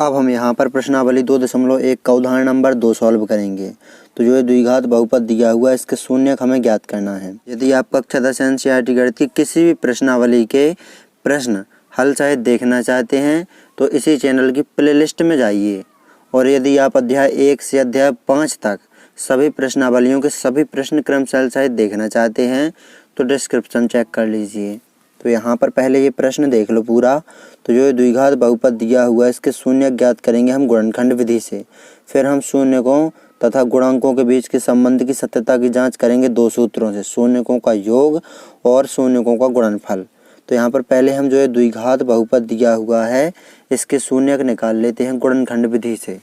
अब हम यहाँ पर प्रश्नावली 2.1 का उदाहरण नंबर 2 सॉल्व करेंगे। तो जो है द्विघात बहुपद दिया हुआ है, इसके शून्यक हमें ज्ञात करना है। यदि आप कक्षा 10 NCERT गणित की किसी भी प्रश्नावली के प्रश्न हल सहित देखना चाहते हैं तो इसी चैनल की प्लेलिस्ट में जाइए, और यदि आप अध्याय 1 से अध्याय 5 तक सभी प्रश्नावलियों के सभी प्रश्न क्रम हल सहित देखना चाहते हैं तो डिस्क्रिप्शन चेक कर लीजिए। तो यहाँ पर पहले ये प्रश्न देख लो पूरा। तो जो द्विघात बहुपद दिया हुआ है, इसके शून्यक ज्ञात करेंगे हम गुणनखंड विधि से। फिर हम शून्यकों तथा गुणांकों के बीच के संबंध की सत्यता की जांच करेंगे 2 सूत्रों से, शून्यकों का योग और शून्यकों का गुणनफल। तो यहाँ पर पहले हम जो है द्विघात बहुपद दिया हुआ है, इसके शून्यक निकाल लेते हैं गुणनखंड विधि से।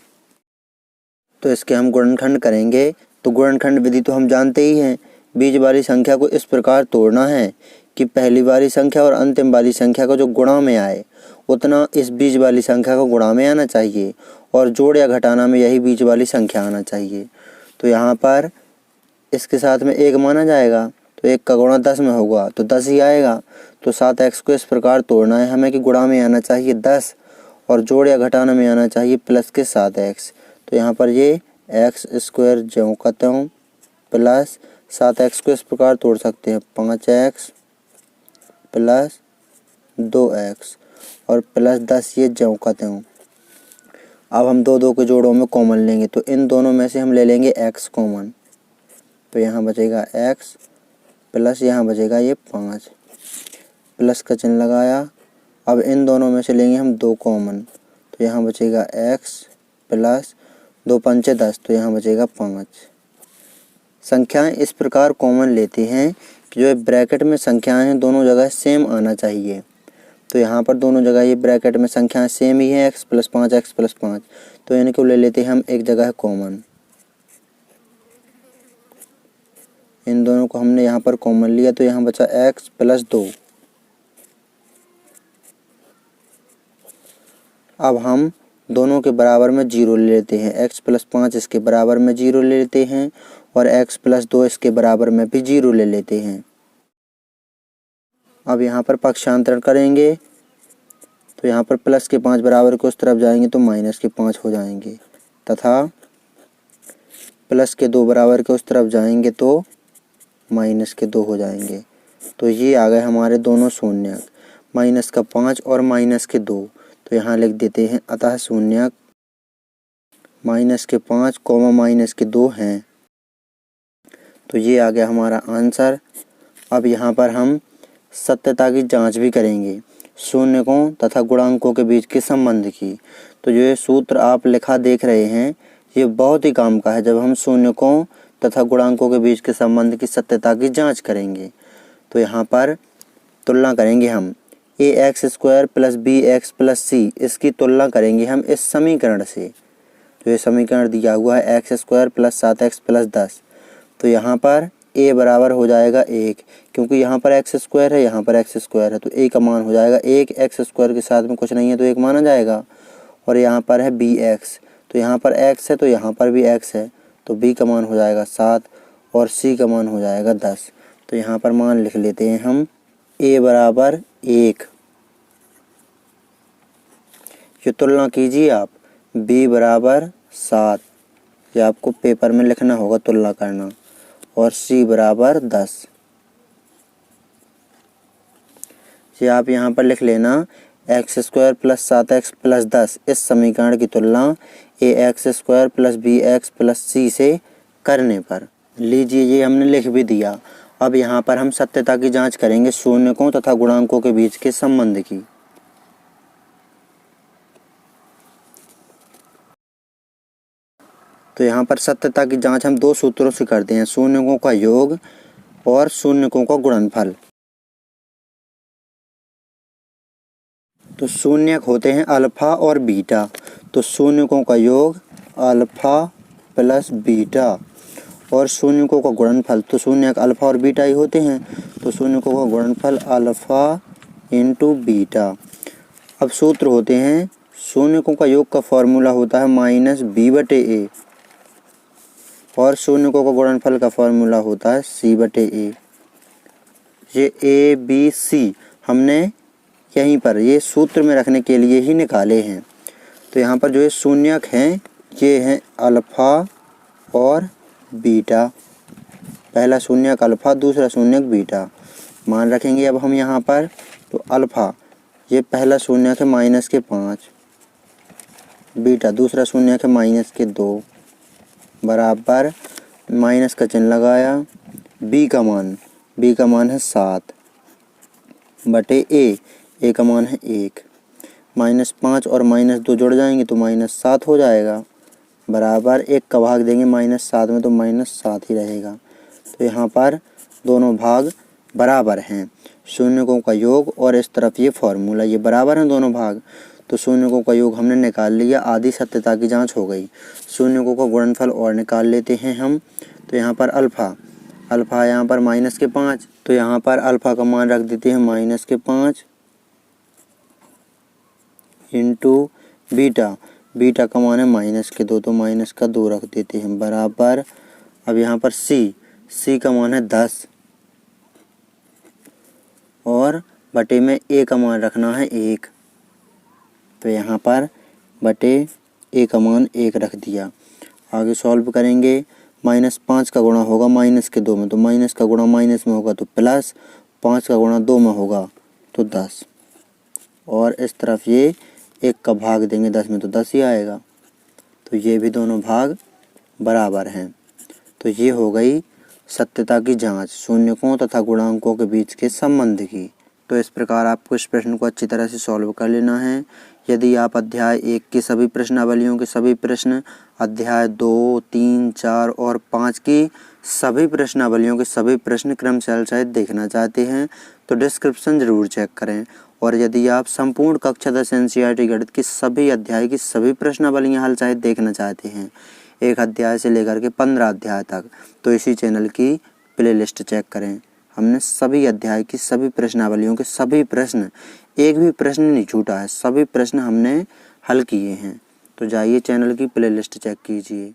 तो इसके हम गुणनखंड करेंगे। तो गुणनखंड विधि तो हम जानते ही हैं, बीच वाली संख्या को इस प्रकार तोड़ना है कि पहली वाली संख्या और अंतिम वाली संख्या को जो गुणा में आए उतना इस बीच वाली संख्या को गुणा में आना चाहिए, और जोड़ या घटाना में यही बीच वाली संख्या आना चाहिए। तो यहाँ पर इसके साथ में 1 माना जाएगा, तो 1 का गुणा 10 में होगा तो 10 ही आएगा। तो 7x को इस प्रकार तोड़ना है हमें कि गुणा में आना चाहिए 10 और जोड़ या घटाना में आना चाहिए प्लस के 7x। तो यहाँ पर ये x² ज्यों का त्यों प्लस 7x को इस प्रकार तोड़ सकते हैं 5x प्लस 2x और प्लस 10 ये ज्यों का त्यों। अब हम दो के जोड़ों में कॉमन लेंगे, तो इन दोनों में से हम ले लेंगे x कॉमन। तो यहाँ बचेगा x प्लस यहाँ बचेगा ये 5, प्लस का चिन्ह लगाया। अब इन दोनों में से लेंगे हम 2 कॉमन, तो यहाँ बचेगा x प्लस 2 पंचे 10, तो यहाँ बचेगा 5। संख्याएं इस प्रकार कॉमन लेते हैं कि जो ब्रैकेट में संख्याएं हैं दोनों जगह सेम आना चाहिए। तो यहाँ पर दोनों जगह ये ब्रैकेट में संख्याएं सेम ही है, x + 5 x + 5। तो इनको ले लेते हैं हम एक जगह कॉमन। इन दोनों को हमने यहाँ पर कॉमन लिया, तो यहाँ बचा x + 2। अब हम दोनों के बराबर में 0 ले लेते हैं, x + 5 इसके बराबर में 0 ले लेते हैं और x + 2 इसके बराबर में भी 0 ले लेते हैं। अब यहाँ पर पक्षांतरण करेंगे, तो यहाँ पर प्लस के 5 बराबर के उस तरफ जाएंगे तो माइनस के 5 हो जाएंगे, तथा प्लस के 2 बराबर के उस तरफ जाएंगे तो माइनस के 2 हो जाएंगे। तो ये आ गए हमारे दोनों शून्यक, माइनस का 5 और माइनस के 2। तो यहाँ लिख देते हैं अतः शून्यक माइनस के 5 कॉमा माइनस के 2 हैं। तो ये आ गया हमारा आंसर। अब यहाँ पर हम सत्यता की जांच भी करेंगे शून्यकों तथा गुणांकों के बीच के संबंध की। तो जो ये सूत्र आप लिखा देख रहे हैं ये बहुत ही काम का है जब हम शून्यकों तथा गुणांकों के बीच के संबंध की सत्यता की जांच करेंगे। तो यहाँ पर तुलना करेंगे हम ax² + bx + c, इसकी तुलना करेंगे हम इस समीकरण से। जो ये समीकरण दिया हुआ है x² + 7x + 10। तो यहाँ पर a बराबर हो जाएगा 1, क्योंकि यहाँ पर x² है, यहाँ पर x² है, तो a का मान हो जाएगा 1। x² के साथ में कुछ नहीं है तो 1 माना जाएगा। और यहाँ पर है bx, तो यहाँ पर x है तो यहाँ पर भी x है, तो b का मान हो जाएगा 7 और c का मान हो जाएगा 10। तो यहाँ पर मान लिख लेते हैं हम a बराबर 1। ये तुलना कीजिए आप, b बराबर 7, ये आपको पेपर में लिखना होगा तुलना करना, और c बराबर 10। ये आप यहाँ पर लिख लेना x² + 7x + 10। इस समीकरण की तुलना ax² + bx + c से करने पर। लीजिए ये हमने लिख भी दिया। अब यहाँ पर हम सत्यता की जांच करेंगे शून्यकों तथा गुणांकों के बीच के संबंध की। तो यहाँ पर सत्यता की जांच हम 2 सूत्रों से करते हैं, शून्यकों का योग और शून्यकों का गुणनफल। तो शून्यक होते हैं अल्फा और बीटा, तो शून्यकों का योग अल्फा + बीटा, और शून्यकों का गुणनफल, तो शून्यक अल्फा और बीटा ही होते हैं, तो शून्यकों का गुणनफल अल्फा × बीटा। अब सूत्र होते हैं, शून्यकों का योग का फॉर्मूला होता है -b/a, और शून्यकों का गुणनफल का फॉर्मूला होता है c/a। ये a b c हमने यहीं पर ये सूत्र में रखने के लिए ही निकाले हैं। तो यहाँ पर जो ये शून्यक हैं ये हैं अल्फ़ा और बीटा। पहला शून्यक अल्फ़ा, दूसरा शून्यक बीटा। मान रखेंगे अब हम यहाँ पर, तो अल्फ़ा ये पहला शून्यक है -5, बीटा दूसरा शून्यक है -2 बराबर माइनस का चिन्ह लगाया। बी का मान है 7 बटे ए का मान है 1। -5 और -2 जुड़ जाएंगे तो -7 हो जाएगा बराबर 1 का भाग देंगे -7 में तो -7 ही रहेगा। तो यहाँ पर दोनों भाग बराबर हैं, शून्यकों का योग और इस तरफ ये फॉर्मूला, ये बराबर हैं दोनों भाग। तो शून्यकों का योग हमने निकाल लिया, आधी सत्यता की जांच हो गई। शून्यकों का गुणनफल और निकाल लेते हैं हम। तो यहाँ पर अल्फ़ा यहाँ पर -5, तो यहाँ पर अल्फ़ा का मान रख देते हैं -5 इंटू बीटा का मान है -2, तो -2 रख देते हैं बराबर। अब यहाँ पर सी का मान है 10 और बटे में ए का मान रखना है 1, तो यहाँ पर बटे ए का मान 1 रख दिया। आगे सॉल्व करेंगे, -5 का गुणा होगा -2 में, तो माइनस का गुणा माइनस में होगा तो प्लस, 5 का गुणा 2 में होगा तो 10, और इस तरफ ये 1 का भाग देंगे 10 में तो 10 ही आएगा। तो ये भी दोनों भाग बराबर हैं। तो ये हो गई सत्यता की जांच शून्यकों तथा गुणांकों के बीच के संबंध की। तो इस प्रकार आपको इस प्रश्न को अच्छी तरह से सॉल्व कर लेना है। यदि आप अध्याय 1 के सभी प्रश्नावलियों के सभी प्रश्न, अध्याय 2, 3, 4 और 5 की सभी प्रश्नावलियों के सभी प्रश्न क्रमशः सहित देखना चाहते हैं तो डिस्क्रिप्शन ज़रूर चेक करें। और यदि आप संपूर्ण कक्षा 10 NCERT गणित की सभी अध्याय की सभी प्रश्नावलियाँ हल सहित देखना चाहते हैं, एक अध्याय से लेकर के 15 अध्याय तक, तो इसी चैनल की प्लेलिस्ट चेक करें। हमने सभी अध्याय की सभी प्रश्नावलियों के सभी प्रश्न, एक भी प्रश्न नहीं छूटा है, सभी प्रश्न हमने हल किए हैं। तो जाइए चैनल की प्लेलिस्ट चेक कीजिए।